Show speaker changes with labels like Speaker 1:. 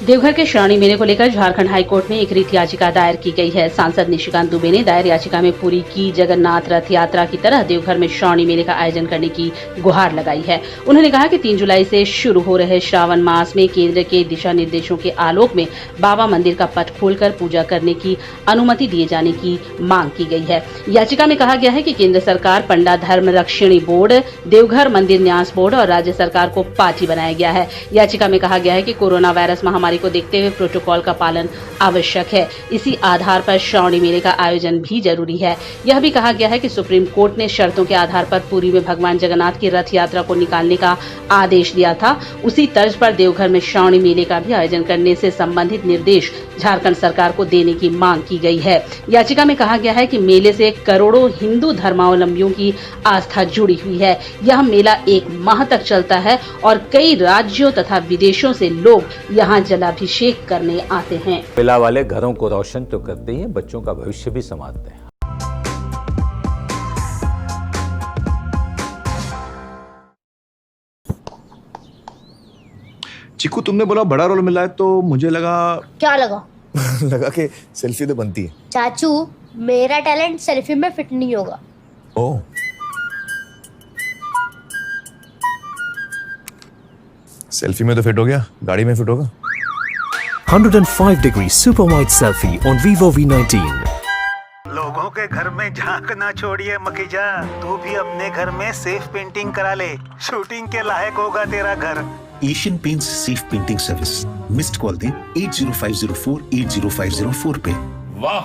Speaker 1: देवघर के श्रावणी मेले को लेकर झारखंड हाईकोर्ट में एक रिट याचिका दायर की गई है। सांसद निशिकांत दुबे ने दायर याचिका में पुरी की जगन्नाथ रथ यात्रा की तरह देवघर में श्रावणी मेले का आयोजन करने की गुहार लगाई है। उन्होंने कहा कि 3 जुलाई से शुरू हो रहे श्रावण मास में केंद्र के दिशा निर्देशों के आलोक में बाबा मंदिर का पट खोलकर पूजा करने की अनुमति दिए जाने की मांग की गई है। याचिका में कहा गया है कि केंद्र सरकार, पंडा धर्म रक्षिणी बोर्ड, देवघर मंदिर न्यास बोर्ड और राज्य सरकार को पार्टी बनाया गया है। याचिका में कहा गया है कि कोरोना वायरस महामारी को देखते हुए प्रोटोकॉल का पालन आवश्यक है। इसी आधार पर श्रावणी मेले का आयोजन भी जरूरी है। यह भी कहा गया है कि सुप्रीम कोर्ट ने शर्तों के आधार पर पुरी में भगवान जगन्नाथ की रथ यात्रा को निकालने का आदेश दिया था। उसी तर्ज पर देवघर में श्रावणी मेले का भी आयोजन करने से संबंधित निर्देश झारखंड सरकार को देने की मांग की गई है। याचिका में कहा गया है कि मेले से करोड़ों हिंदू धर्मावलंबियों की आस्था जुड़ी हुई है। यह मेला 1 माह तक चलता है और कई राज्यों तथा विदेशों से लोग यहाँ जलाभिषेक करने आते हैं।
Speaker 2: मेला वाले घरों को रोशन तो करते ही हैं, बच्चों का भविष्य भी संवारते हैं।
Speaker 3: चिकू, तुमने बोला बड़ा रोल मिला है तो मुझे लगा
Speaker 4: क्या लगा?
Speaker 3: लगा कि सेल्फी तो बनती है।
Speaker 4: चाचू, मेरा टैलेंट सेल्फी में फिट नहीं होगा।
Speaker 3: ओह, सेल्फी में तो फिट हो गया, गाड़ी में फिट होगा।
Speaker 5: 105 degree super wide selfie on Vivo V19.
Speaker 6: लोगों के घर में झांकना छोड़िए मखीजा, तू भी अपने घर में सेफ पेंटिंग करा ले। शूटिंग के लायक होगा तेरा घर।
Speaker 7: Asian paints safe painting service. Missed call दें 80504 80504 पे।
Speaker 8: वाह,